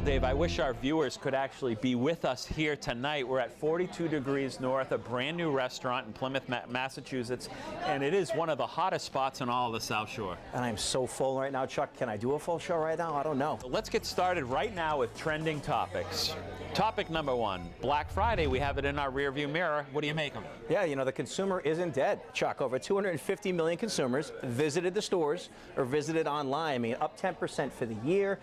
Dave, I wish our viewers could actually be with us here tonight. We're at 42 degrees north, a brand new restaurant in Plymouth, Massachusetts, and it is one of the hottest spots in all of the South Shore. And I'm so full right now, Chuck. Can I do a full show right now? I don't know. Let's get started right now with trending topics. Topic number one, Black Friday. We have it in our rearview mirror. What do you make of it? Yeah, you know, the consumer isn't dead, Chuck. Over 250 million consumers visited the stores or visited online. I mean, up 10% for the year.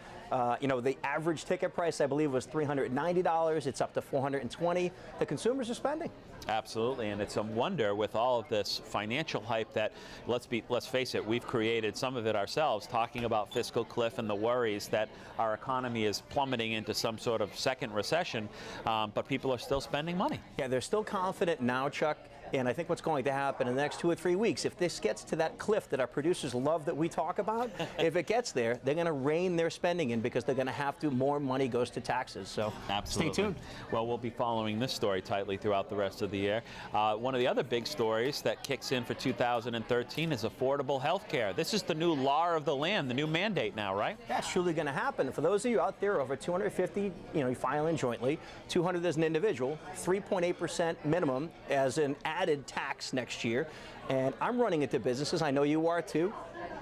You know, the average ticket price, I believe, was $390. It's up to $420. The consumers are spending. Absolutely, and it's a wonder with all of this financial hype that, let's face it, we've created some of it ourselves, talking about fiscal cliff and the worries that our economy is plummeting into some sort of second recession, but people are still spending money. Yeah, they're still confident now, Chuck. And I think what's going to happen in the next 2 or 3 weeks, if this gets to that cliff that our producers love that we talk about, if it gets there, they're going to rein their spending in because they're going to have to, more money goes to taxes. So absolutely. Stay tuned. Well, we'll be following this story tightly throughout the rest of the year. One of the other big stories that kicks in for 2013 is affordable health care. This is the new law of the land, the new mandate now, right? That's truly going to happen. For those of you out there over 250, you know, you file in jointly, 200 as an individual, 3.8% minimum as an added tax next year. And I'm running into businesses, I know you are too,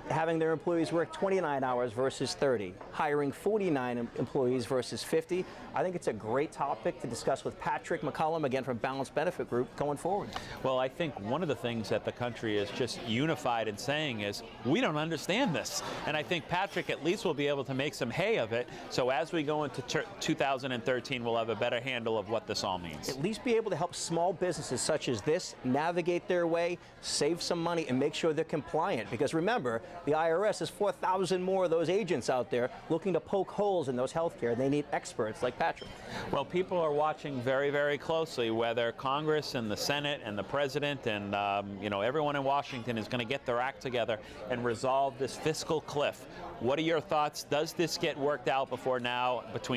having their employees work 29 hours versus 30, hiring 49 employees versus 50. I think it's a great topic to discuss with Patrick McCollum, again from Balanced Benefit Group, going forward. Well, I think one of the things that the country is just unified in saying is, we don't understand this. And I think Patrick at least will be able to make some hay of it. So as we go into 2013, we'll have a better handle of what this all means. At least be able to help small businesses such as this navigate their way, save some money, and make sure they're compliant. Because remember, the IRS has 4,000 more of those agents out there looking to poke holes in those healthcare. They need experts like Patrick. Well, people are watching very, very closely whether Congress and the Senate and the President and you know, everyone in Washington is going to get their act together and resolve this fiscal cliff. What are your thoughts? Does this get worked out between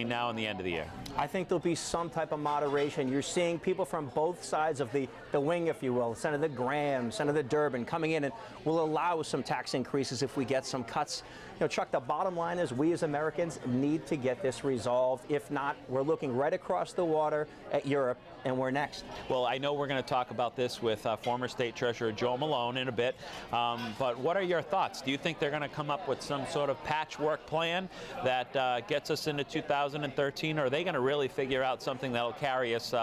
now and the end of the year? I think there'll be some type of moderation. You're seeing people from both sides of the wing, if you will, Senator Graham, Senator Durbin, coming in and will allow some tax increases if we get some cuts. You know, Chuck, the bottom line is we as Americans need to get this resolved. If not, we're looking right across the water at Europe, and we're next. Well, I know we're going to talk about this with former State Treasurer Joe Malone in a bit, but what are your thoughts? Do you think they're going to come up with some sort of patchwork plan that gets us into 2013, or are they going to really figure out something that will carry us,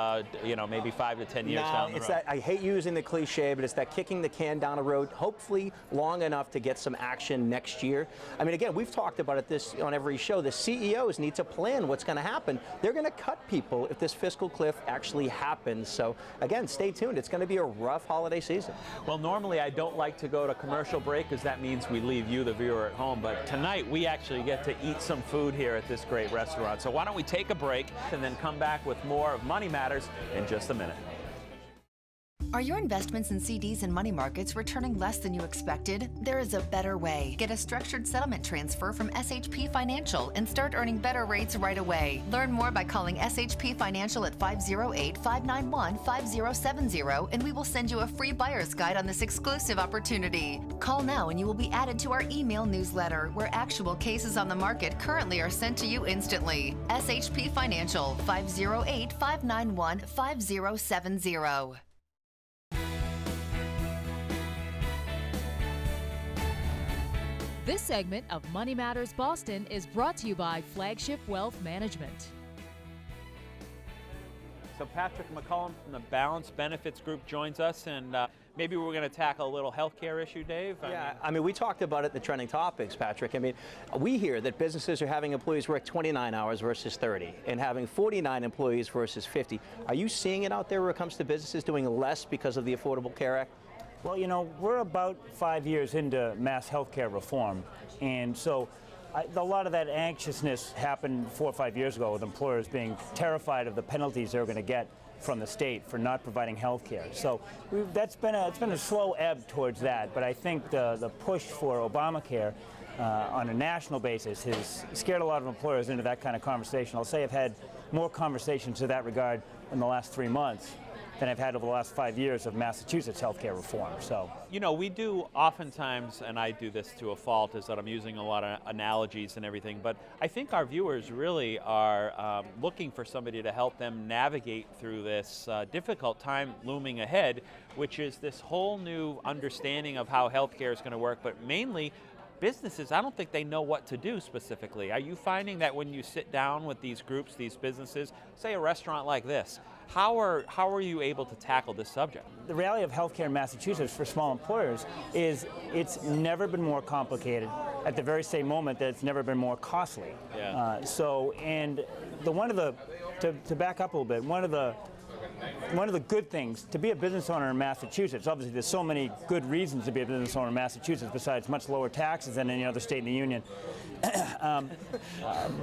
you know, maybe 5 to 10 years down the road? That, I hate using the cliche, but it's that kicking the can down the road, hopefully long enough to get some action next year. I mean, again, we've talked about it on every show. The CEOs need to plan what's going to happen. They're going to cut people if this fiscal cliff actually happens. So, again, stay tuned. It's going to be a rough holiday season. Well, normally I don't like to go to commercial break because that means we leave you, the viewer, at home. But tonight we actually get to eat some food here at this great restaurant. So why don't we take a break and then come back with more of Money Matters in just a minute. Are your investments in CDs and money markets returning less than you expected? There is a better way. Get a structured settlement transfer from SHP Financial and start earning better rates right away. Learn more by calling SHP Financial at 508-591-5070, and we will send you a free buyer's guide on this exclusive opportunity. Call now and you will be added to our email newsletter, where actual cases on the market currently are sent to you instantly. SHP Financial, 508-591-5070. This segment of Money Matters Boston is brought to you by Flagship Wealth Management. So Patrick McCollum from the Balanced Benefits Group joins us, and maybe we're going to tackle a little healthcare issue, Dave. I mean, we talked about it in the trending topics, Patrick. I mean, we hear that businesses are having employees work 29 hours versus 30 and having 49 employees versus 50. Are you seeing it out there when it comes to businesses doing less because of the Affordable Care Act? Well, you know, we're about 5 years into mass health care reform, and so a lot of that anxiousness happened 4 or 5 years ago with employers being terrified of the penalties they're going to get from the state for not providing health care. So it's been a slow ebb towards that, but I think the push for Obamacare on a national basis has scared a lot of employers into that kind of conversation. I'll say I've had more conversations to that regard in the last 3 months than I've had over the last 5 years of Massachusetts healthcare reform. So, you know, we do oftentimes, and I do this to a fault, is that I'm using a lot of analogies and everything, but I think our viewers really are looking for somebody to help them navigate through this difficult time looming ahead, which is this whole new understanding of how healthcare is going to work, but mainly businesses, I don't think they know what to do specifically. Are you finding that when you sit down with these groups, these businesses, say a restaurant like this, how are you able to tackle this subject? The reality of healthcare in Massachusetts for small employers is it's never been more complicated at the very same moment that it's never been more costly. Yeah. To back up a little bit, one of the good things to be a business owner in Massachusetts, obviously there's so many good reasons to be a business owner in Massachusetts besides much lower taxes than any other state in the union.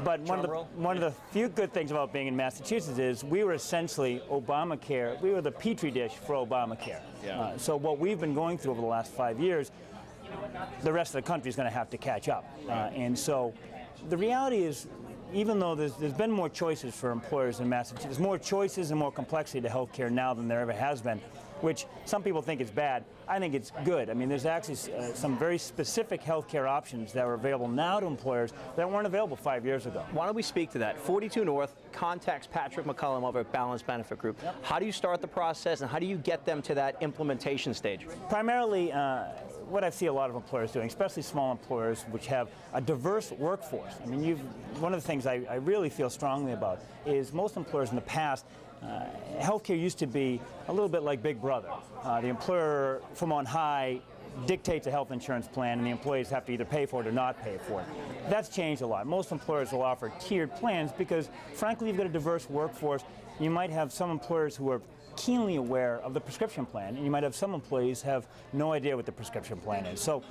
But one of the few good things about being in Massachusetts is we were essentially Obamacare. We were the petri dish for Obamacare. Yeah. So what we've been going through over the last 5 years, the rest of the country is going to have to catch up. And so the reality is, even though there's been more choices for employers in Massachusetts, there's more choices and more complexity to healthcare now than there ever has been, which some people think is bad. I think it's good. I mean, there's actually some very specific healthcare options that are available now to employers that weren't available 5 years ago. Why don't we speak to that? 42 North contacts Patrick McCullum over at Balanced Benefit Group. Yep. How do you start the process, and how do you get them to that implementation stage? Primarily, what I see a lot of employers doing, especially small employers which have a diverse workforce. I mean, one of the things I really feel strongly about is most employers in the past, healthcare used to be a little bit like Big Brother. The employer from on high dictates a health insurance plan, and the employees have to either pay for it or not pay for it. That's changed a lot. Most employers will offer tiered plans because, frankly, you've got a diverse workforce. You might have some employers who are keenly aware of the prescription plan, and you might have some employees have no idea what the prescription plan is. So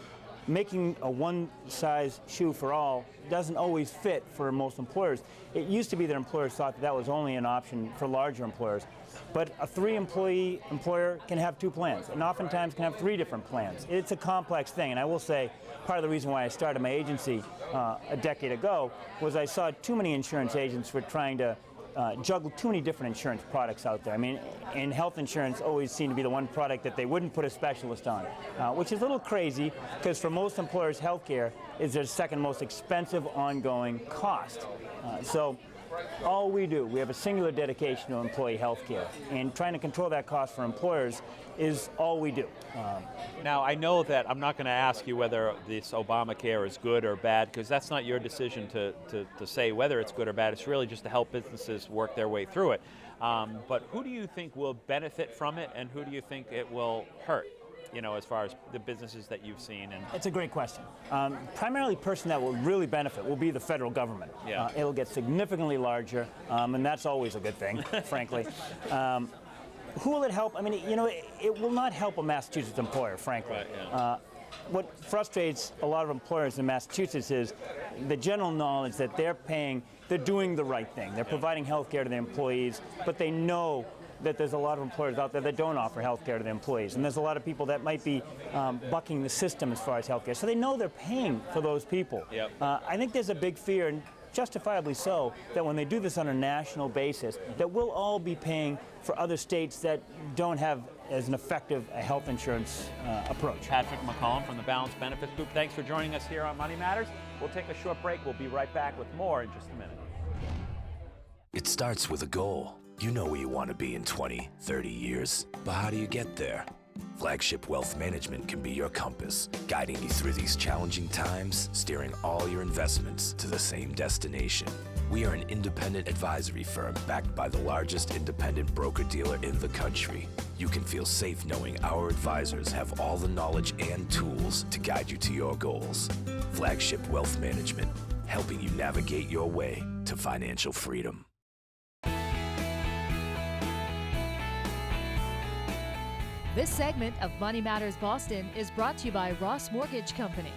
making a one-size-shoe-for-all doesn't always fit for most employers. It used to be that employers thought that was only an option for larger employers, but a 3-employee employer can have 2 plans, and oftentimes can have 3 different plans. It's a complex thing, and I will say part of the reason why I started my agency a decade ago was I saw too many insurance agents were trying to juggle too many different insurance products out there. I mean, and health insurance always seemed to be the one product that they wouldn't put a specialist on, which is a little crazy because for most employers, healthcare is their second most expensive ongoing cost. So all we do, we have a singular dedication to employee healthcare, and trying to control that cost for employers is all we do. Now, I know that I'm not going to ask you whether this Obamacare is good or bad, because that's not your decision to say whether it's good or bad. It's really just to help businesses work their way through it. But who do you think will benefit from it, and who do you think it will hurt? You know, as far as the businesses that you've seen? And it's a great question. Primarily, the person that will really benefit will be the federal government. Yeah. It'll get significantly larger, and that's always a good thing, frankly. Who will it help? I mean, you know, it will not help a Massachusetts employer, frankly. Right, yeah. What frustrates a lot of employers in Massachusetts is the general knowledge that they're doing the right thing. They're providing health care to their employees, but they know that there's a lot of employers out there that don't offer health care to their employees. And there's a lot of people that might be bucking the system as far as health care. So they know they're paying for those people. Yep. I think there's a big fear, and justifiably so, that when they do this on a national basis, that we'll all be paying for other states that don't have as an effective a health insurance approach. Patrick McCullum from the Balanced Benefits Group, thanks for joining us here on Money Matters. We'll take a short break. We'll be right back with more in just a minute. It starts with a goal. You know where you want to be in 20, 30 years. But how do you get there? Flagship Wealth Management can be your compass, guiding you through these challenging times, steering all your investments to the same destination. We are an independent advisory firm backed by the largest independent broker-dealer in the country. You can feel safe knowing our advisors have all the knowledge and tools to guide you to your goals. Flagship Wealth Management, helping you navigate your way to financial freedom. This segment of Money Matters Boston is brought to you by Ross Mortgage Company.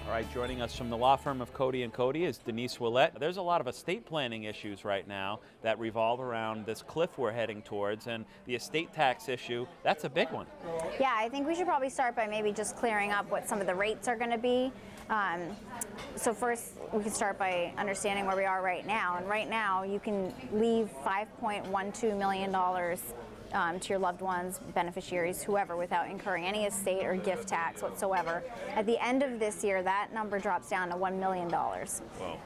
All right, joining us from the law firm of Cody & Cody is Denise Willett. There's a lot of estate planning issues right now that revolve around this cliff we're heading towards, and the estate tax issue, that's a big one. Yeah, I think we should probably start by maybe just clearing up what some of the rates are going to be. So first, we can start by understanding where we are right now. And right now, you can leave $5.12 million to your loved ones, beneficiaries, whoever, without incurring any estate or gift tax whatsoever. At the end of this year, that number drops down to $1 million.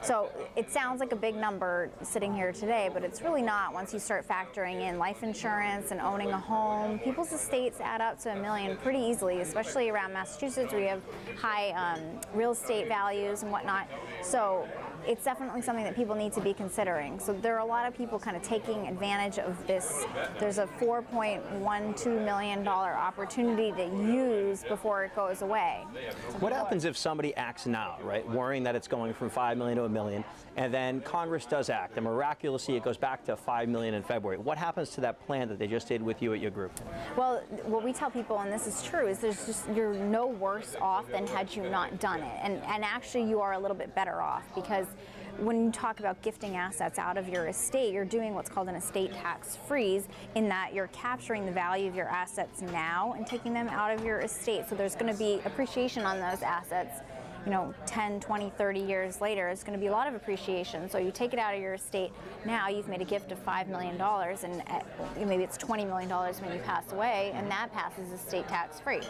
So it sounds like a big number sitting here today, but it's really not once you start factoring in life insurance and owning a home. People's estates add up to $1 million pretty easily, especially around Massachusetts where you have high real estate values and whatnot. So it's definitely something that people need to be considering. So there are a lot of people kind of taking advantage of this. There's a $4.12 million opportunity to use before it goes away. What happens if somebody acts now, right, worrying that it's going from $5 million to $1 million, and then Congress does act, and miraculously it goes back to $5 million in February? What happens to that plan that they just did with you at your group? Well, what we tell people, and this is true, is you're no worse off than had you not done it. And actually you are a little bit better off, because when you talk about gifting assets out of your estate, you're doing what's called an estate tax freeze, in that you're capturing the value of your assets now and taking them out of your estate. So there's going to be appreciation on those assets. 10, 20, 30 years later, it's going to be a lot of appreciation. So you take it out of your estate now, you've made a gift of $5 million, and maybe it's $20 million when you pass away, and that passes estate tax free.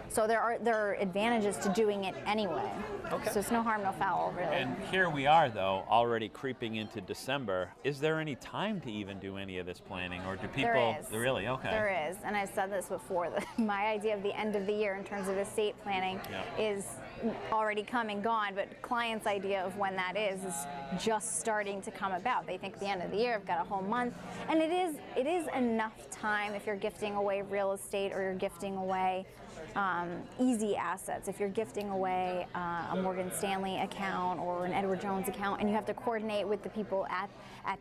So there are advantages to doing it anyway. Okay. So it's no harm, no foul, really. And here we are, though, already creeping into December. Is there any time to even do any of this planning, or do people? There is. Really? Okay. There is, and I've said this before. My idea of the end of the year in terms of estate planning is already come and gone, but clients' idea of when that is just starting to come about. They think the end of the year, I've got a whole month, and it is enough time if you're gifting away real estate or you're gifting away easy assets. If you're gifting away a Morgan Stanley account or an Edward Jones account, and you have to coordinate with the people at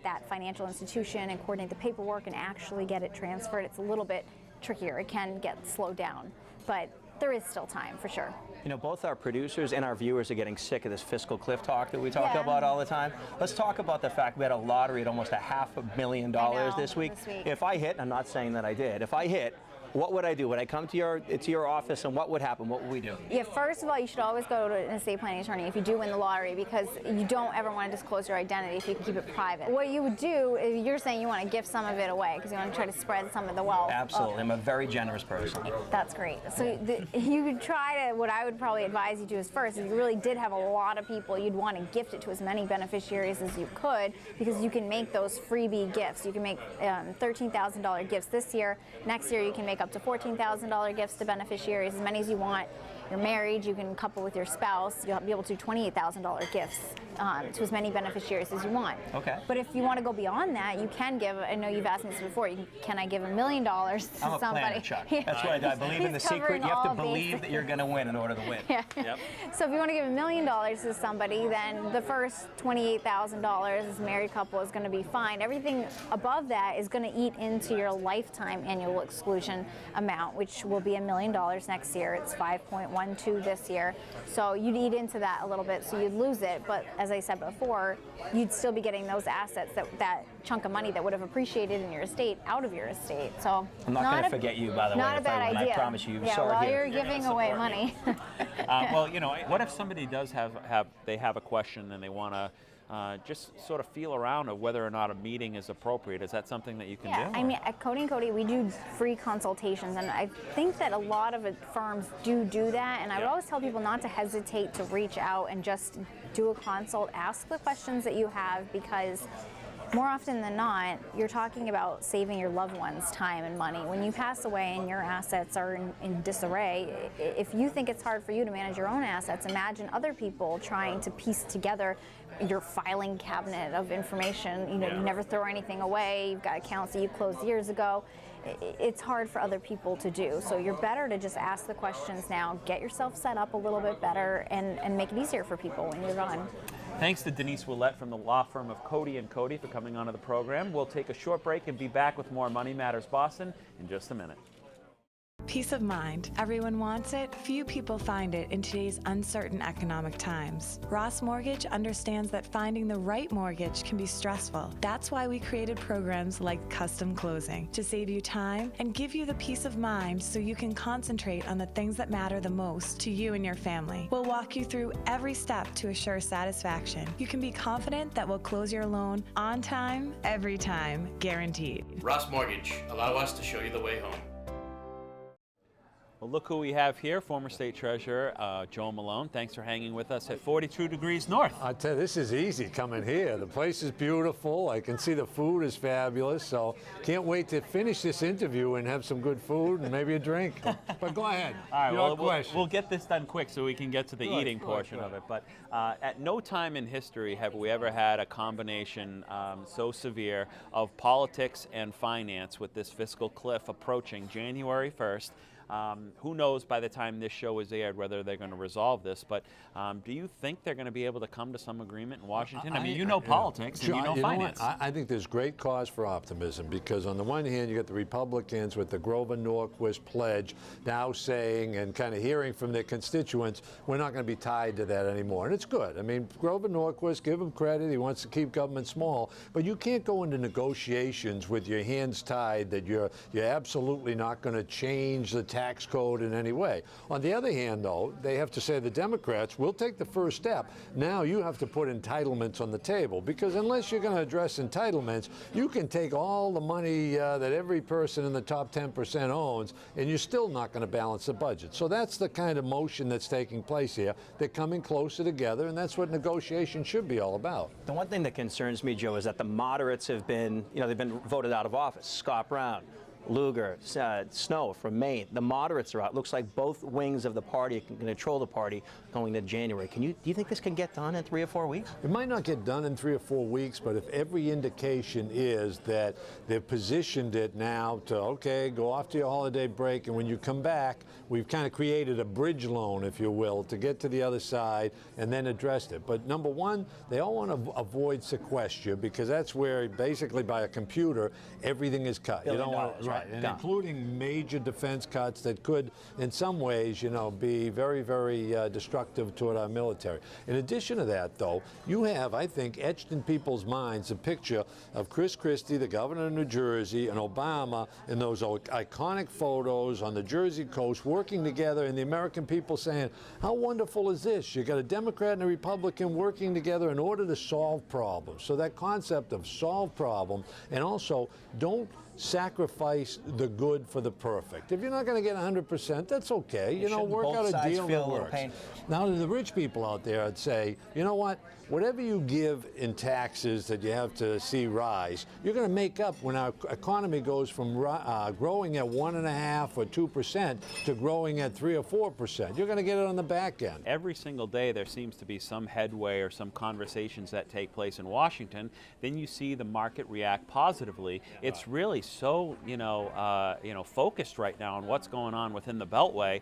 that financial institution and coordinate the paperwork and actually get it transferred, it's a little bit trickier. It can get slowed down, but there is still time for sure. Both our producers and our viewers are getting sick of this fiscal cliff talk that we talk about all the time. Let's talk about the fact we had a lottery at almost $500,000 this week. If I hit, I'm not saying that I did, if I hit, what would I do? Would I come to your office, and what would happen? What would we do? Yeah, first of all, you should always go to an estate planning attorney if you do win the lottery, because you don't ever want to disclose your identity if you can keep it private. What you would do, is you're saying you want to gift some of it away because you want to try to spread some of the wealth. Absolutely. I'm a very generous person. That's great. So you could try to, what I would probably advise you to is first, if you really did have a lot of people, you'd want to gift it to as many beneficiaries as you could, because you can make those freebie gifts. You can make $13,000 gifts this year. Next year you can make up to $14,000 gifts to beneficiaries, as many as you want. You're married, you can couple with your spouse, you'll be able to do $28,000 gifts to as many beneficiaries as you want. Okay. But if you want to go beyond that, you can give, I know you've asked me this before, can I give $1 million to I'm somebody? I'm a planner, Chuck. That's right, I believe in the secret. You have to believe that you're going to win in order to win. Yeah. Yep. So if you want to give $1 million to somebody, then the first $28,000 as a married couple is going to be fine. Everything above that is going to eat into your lifetime annual exclusion amount, which will be $1 million next year. It's 5.12 this year. So you'd eat into that a little bit, so you'd lose it. But as I said before, you'd still be getting those assets, that chunk of money that would have appreciated in your estate, out of your estate. So I'm not going to forget you, by the way. Not a bad idea. I promise you. Yeah, Sorry while here. you're giving away money. Well, what if somebody does have a question and they want to just sort of feel around of whether or not a meeting is appropriate? Is that something that you can do? I mean, at Cody & Cody, we do free consultations, and I think that a lot of firms do that, and I would always tell people not to hesitate to reach out and just do a consult, ask the questions that you have, because more often than not, you're talking about saving your loved ones time and money. When you pass away and your assets are in disarray, if you think it's hard for you to manage your own assets, imagine other people trying to piece together your filing cabinet of information. You never throw anything away. You've got accounts that you closed years ago. It's hard for other people to do. So you're better to just ask the questions now, get yourself set up a little bit better, and make it easier for people when you're gone. Thanks to Denise Willett from the law firm of Cody & Cody for coming onto the program. We'll take a short break and be back with more Money Matters Boston in just a minute. Peace of mind. Everyone wants it. Few people find it in today's uncertain economic times. Ross Mortgage understands that finding the right mortgage can be stressful. That's why we created programs like Custom Closing to save you time and give you the peace of mind so you can concentrate on the things that matter the most to you and your family. We'll walk you through every step to assure satisfaction. You can be confident that we'll close your loan on time, every time, guaranteed. Ross Mortgage. Allow us to show you the way home. Well, look who we have here, former State Treasurer Joe Malone. Thanks for hanging with us at 42 degrees north. I tell you, this is easy coming here. The place is beautiful. I can see the food is fabulous. So can't wait to finish this interview and have some good food and maybe a drink. But go ahead. All right, Your well, question. we'll get this done quick so we can get to the eating portion of it. But at no time in history have we ever had a combination so severe of politics and finance with this fiscal cliff approaching January 1st. Who knows by the time this show is aired whether they're going to resolve this, but do you think they're going to be able to come to some agreement in Washington? I mean, you know politics and you know finance. I think there's great cause for optimism because on the one hand, you got the Republicans with the Grover Norquist pledge now saying and kind of hearing from their constituents, we're not going to be tied to that anymore. And it's good. I mean, Grover Norquist, give him credit. He wants to keep government small, but you can't go into negotiations with your hands tied that you're absolutely not going to change the tax code in any way. On the other hand, though, they have to say the Democrats will take the first step. Now you have to put entitlements on the table because unless you're going to address entitlements, you can take all the money that every person in the top 10% owns and you're still not going to balance the budget. So that's the kind of motion that's taking place here. They're coming closer together and that's what negotiation should be all about. The one thing that concerns me, Joe, is that the moderates have been, they've been voted out of office. Scott Brown, Lugar, Snow from Maine. The moderates are out. Looks like both wings of the party can control the party going to January. Do you think this can get done in 3 or 4 weeks? It might not get done in 3 or 4 weeks, but if every indication is that they've positioned it now to, okay, go off to your holiday break, and when you come back, we've kind of created a bridge loan, if you will, to get to the other side and then addressed it. But number one, they all want to avoid sequester because that's where basically by a computer, everything is cut. You don't want to, right, and including major defense cuts that could, in some ways, be very, very destructive toward our military. In addition to that, though, you have, I think, etched in people's minds a picture of Chris Christie, the governor of New Jersey, and Obama in those iconic photos on the Jersey coast working together, and the American people saying, how wonderful is this? You got a Democrat and a Republican working together in order to solve problems. So that concept of solve problems, and also don't sacrifice the good for the perfect. If you're not going to get 100%, that's okay. Work out a deal that works. Now, to the rich people out there, I'd say, you know what? Whatever you give in taxes that you have to see rise, you're going to make up when our economy goes from growing at 1.5% or 2% to growing at 3 or 4%. You're going to get it on the back end. Every single day there seems to be some headway or some conversations that take place in Washington. Then you see the market react positively. It's really so focused right now on what's going on within the Beltway.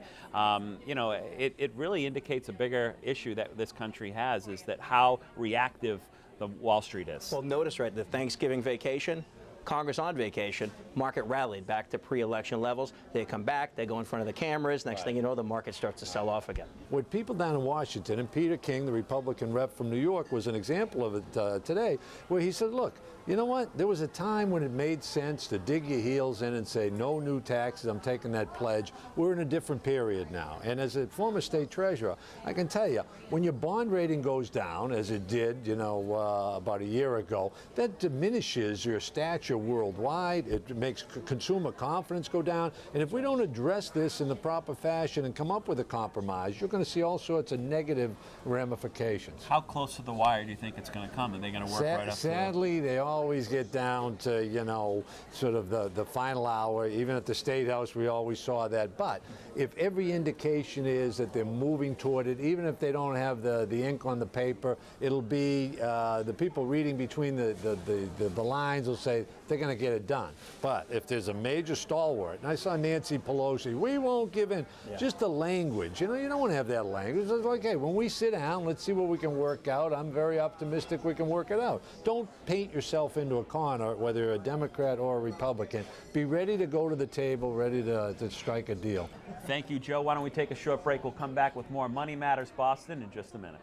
It really indicates a bigger issue that this country has, is that how reactive the Wall Street is. Well, notice, right, the Thanksgiving vacation, Congress on vacation, market rallied back to pre-election levels. They come back, they go in front of the cameras. Next thing you know, the market starts to sell off again. What people down in Washington, and Peter King, the Republican rep from New York, was an example of it today, where he said, look, you know what? There was a time when it made sense to dig your heels in and say, no new taxes, I'm taking that pledge. We're in a different period now. And as a former state treasurer, I can tell you, when your bond rating goes down, as it did, about a year ago, that diminishes your stature worldwide. It makes consumer confidence go down. And if we don't address this in the proper fashion and come up with a compromise, you're going to see all sorts of negative ramifications. How close to the wire do you think it's going to come? Are they going to work right up to it? Sadly, they always get down to, sort of the final hour. Even at the State House, we always saw that. But if every indication is that they're moving toward it, even if they don't have the ink on the paper, it'll be the people reading between the lines will say they're going to get it done. But if there's a major stalwart, and I saw Nancy Pelosi, we won't give in. Just the language, you don't want to have that language. It's like, hey, when we sit down, let's see what we can work out. I'm very optimistic we can work it out. Don't paint yourself into a corner, whether you're a Democrat or a Republican. Be ready to go to the table, ready to strike a deal. Thank you, Joe. Why don't we take a short break? We'll come back with more Money Matters Boston in just a minute.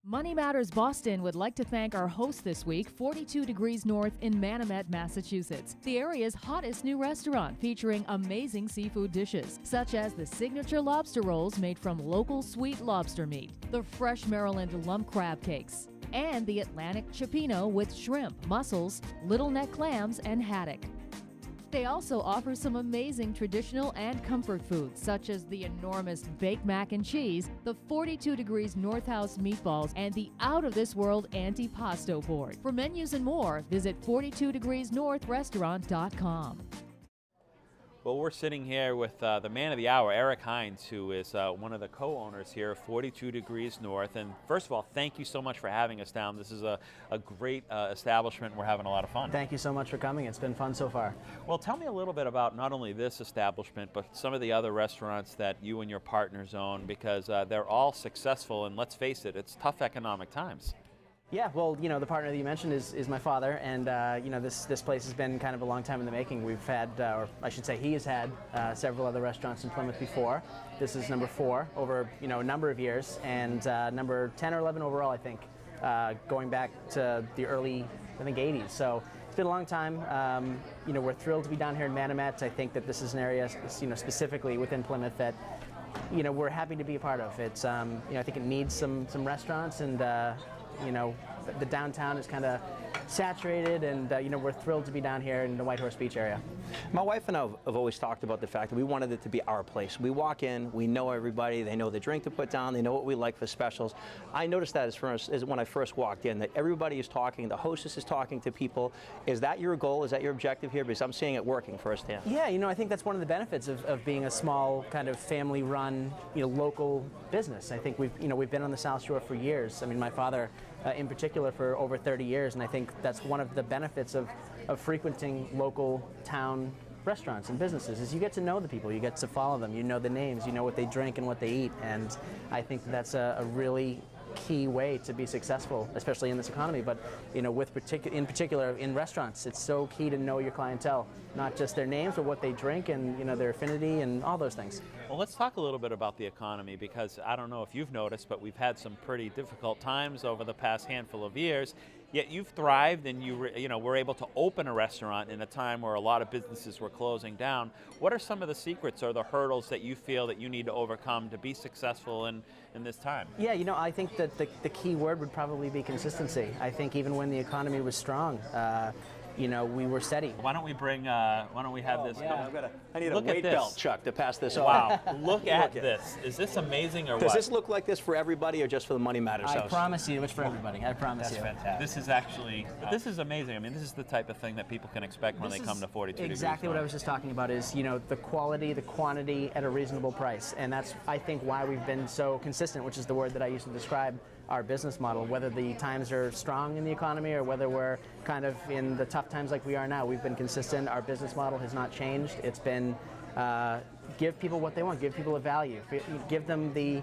Money Matters Boston would like to thank our host this week, 42 Degrees North in Manomet, Massachusetts, the area's hottest new restaurant featuring amazing seafood dishes, such as the signature lobster rolls made from local sweet lobster meat, the fresh Maryland lump crab cakes, and the Atlantic Cioppino with shrimp, mussels, little neck clams, and haddock. They also offer some amazing traditional and comfort foods, such as the enormous baked mac and cheese, the 42 Degrees North House meatballs, and the out-of-this-world antipasto board. For menus and more, visit 42degreesnorthrestaurant.com. Well, we're sitting here with the man of the hour, Eric Hines, who is one of the co-owners here of 42 Degrees North. And first of all, thank you so much for having us down. This is a great establishment. We're having a lot of fun. Thank you so much for coming. It's been fun so far. Well, tell me a little bit about not only this establishment, but some of the other restaurants that you and your partners own, because they're all successful. And let's face it, it's tough economic times. Yeah, well, the partner that you mentioned is my father, and this place has been kind of a long time in the making. We've had, or I should say, he has had several other restaurants in Plymouth before. This is number 4 over a number of years, and number 10 or 11 overall, I think, going back to the early, I think, 80s. So it's been a long time. We're thrilled to be down here in Manomet. I think that this is an area, specifically within Plymouth that we're happy to be a part of. It's I think it needs some restaurants, and the downtown is kind of saturated, and we're thrilled to be down here in the White Horse Beach area. My wife and I have always talked about the fact that we wanted it to be our place. We walk in, we know everybody, they know the drink to put down, they know what we like for specials. I noticed that as when I first walked in, that everybody is talking, the hostess is talking to people. Is that your goal? Is that your objective here? Because I'm seeing it working firsthand. Yeah, I think that's one of the benefits of being a small kind of family-run, local business. I think we've been on the South Shore for years. I mean, my father in particular for over 30 years, and I think that's one of the benefits of frequenting local town restaurants and businesses is you get to know the people, you get to follow them, you know the names, you know what they drink and what they eat, and I think that's a really key way to be successful, especially in this economy. But in particular in restaurants, it's so key to know your clientele, not just their names, but what they drink and their affinity and all those things. Well, let's talk a little bit about the economy, because I don't know if you've noticed, but we've had some pretty difficult times over the past handful of years. Yet you've thrived, and you were able to open a restaurant in a time where a lot of businesses were closing down. What are some of the secrets or the hurdles that you feel that you need to overcome to be successful in this time? Yeah, I think that the key word would probably be consistency. I think even when the economy was strong, we were steady. Why don't we have this? Yeah, I need look a weight at belt, Chuck, to pass this Wow, look at this. Is this amazing or what? Does this look like this for everybody or just for the Money Matters house? I promise you it's for everybody. I promise you. That's fantastic. This is actually, this is amazing. I mean, this is the type of thing that people can expect when they come to 42 Degrees. Exactly what I was just talking about is, the quality, the quantity at a reasonable price. And that's, I think, why we've been so consistent, which is the word that I used to describe our business model. Whether the times are strong in the economy or whether we're kind of in the tough times like we are now, we've been consistent. Our business model has not changed. It's been give people what they want, give people a value, give them the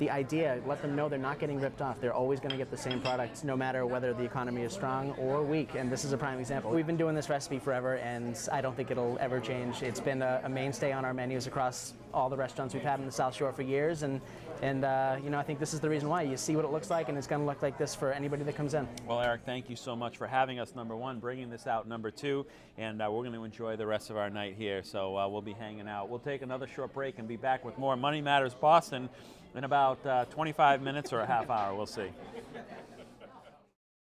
idea, let them know they're not getting ripped off. They're always going to get the same products no matter whether the economy is strong or weak, and this is a prime example. We've been doing this recipe forever, and I don't think it'll ever change. It's been a mainstay on our menus across all the restaurants we've had in the South Shore for years, and I think this is the reason why. You see what it looks like, and it's going to look like this for anybody that comes in. Well, Eric, thank you so much for having us, number one, bringing this out, number two, and we're going to enjoy the rest of our night here, so we'll be hanging out. We'll take another short break and be back with more Money Matters Boston in about 25 minutes or a half hour. We'll see.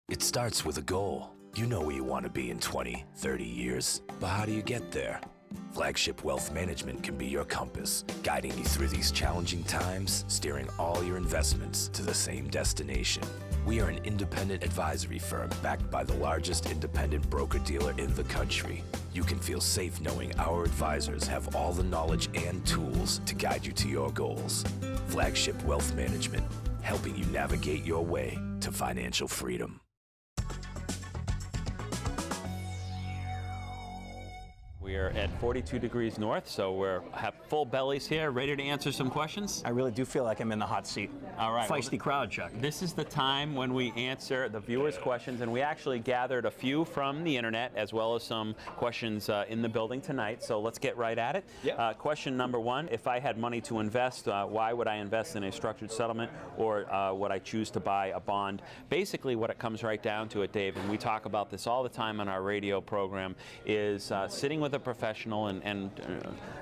It starts with a goal. You know where you want to be in 20, 30 years. But how do you get there? Flagship Wealth Management can be your compass, guiding you through these challenging times, steering all your investments to the same destination. We are an independent advisory firm backed by the largest independent broker-dealer in the country. You can feel safe knowing our advisors have all the knowledge and tools to guide you to your goals. Flagship Wealth Management, helping you navigate your way to financial freedom. We're at 42 degrees north, so we have full bellies here, ready to answer some questions. I really do feel like I'm in the hot seat. All right. Feisty crowd, Chuck. This is the time when we answer the viewers' questions, and we actually gathered a few from the internet as well as some questions in the building tonight. So let's get right at it. Yep. Question number one: if I had money to invest, why would I invest in a structured settlement, or would I choose to buy a bond? Basically, what it comes right down to it, Dave, and we talk about this all the time on our radio program, is sitting with a professional and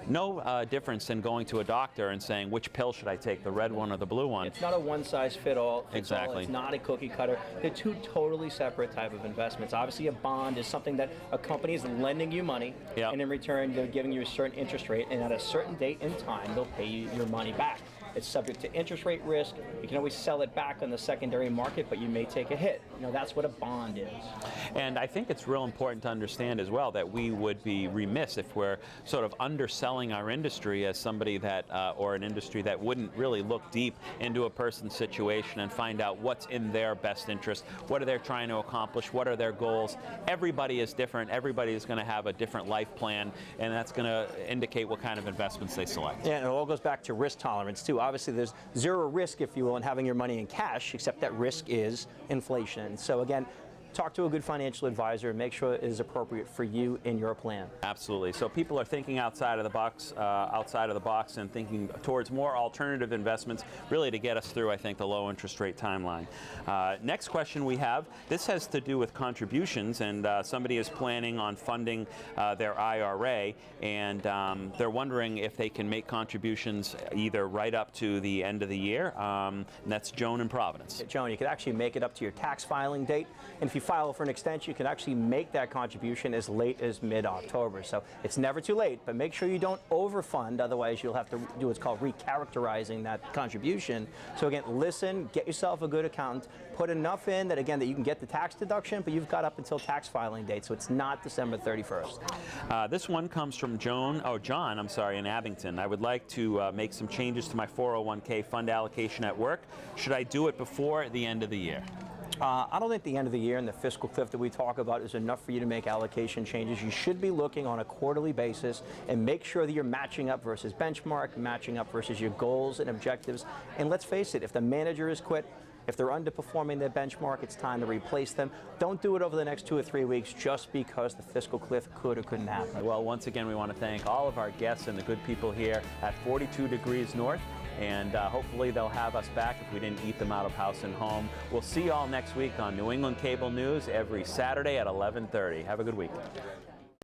no difference than going to a doctor and saying, which pill should I take, the red one or the blue one? It's not a one-size-fits-all. Exactly. It's not a cookie cutter. They're two totally separate type of investments. Obviously, a bond is something that a company is lending you money, Yep. and in return, they're giving you a certain interest rate, and at a certain date in time, they'll pay you your money back. It's subject to interest rate risk. You can always sell it back on the secondary market, but you may take a hit. You know, that's what a bond is. And I think it's real important to understand as well that we would be remiss if we're sort of underselling our industry as somebody that, or an industry that wouldn't really look deep into a person's situation and find out what's in their best interest, what are they trying to accomplish, what are their goals. Everybody is different. Everybody is going to have a different life plan, and that's going to indicate what kind of investments they select. Yeah, and it all goes back to risk tolerance, too. Obviously, there's zero risk, if you will, in having your money in cash, except that risk is inflation. So again, talk to a good financial advisor and make sure it is appropriate for you and your plan. Absolutely. So people are thinking outside of the box, and thinking towards more alternative investments, really to get us through, I think, the low interest rate timeline. Next question we have, this has to do with contributions, and somebody is planning on funding their IRA, and they're wondering if they can make contributions either right up to the end of the year. And that's Joan in Providence. Joan, you could actually make it up to your tax filing date, and if you file for an extension, you can actually make that contribution as late as mid-October. So it's never too late, but make sure you don't overfund, otherwise you'll have to do what's called recharacterizing that contribution. So again, listen, get yourself a good accountant, put enough in that, again, that you can get the tax deduction, but you've got up until tax filing date, so it's not December 31st. This one comes from John, in Abington. I would like to make some changes to my 401k fund allocation at work. Should I do it before the end of the year? I don't think the end of the year and the fiscal cliff that we talk about is enough for you to make allocation changes. You should be looking on a quarterly basis and make sure that you're matching up versus benchmark, matching up versus your goals and objectives. And let's face it, if the manager has quit, if they're underperforming their benchmark, it's time to replace them. Don't do it over the next 2 or 3 weeks just because the fiscal cliff could or couldn't happen. Well, once again, we want to thank all of our guests and the good people here at 42 degrees north. And hopefully they'll have us back if we didn't eat them out of house and home. We'll see you all next week on New England Cable News every Saturday at 11:30. Have a good week.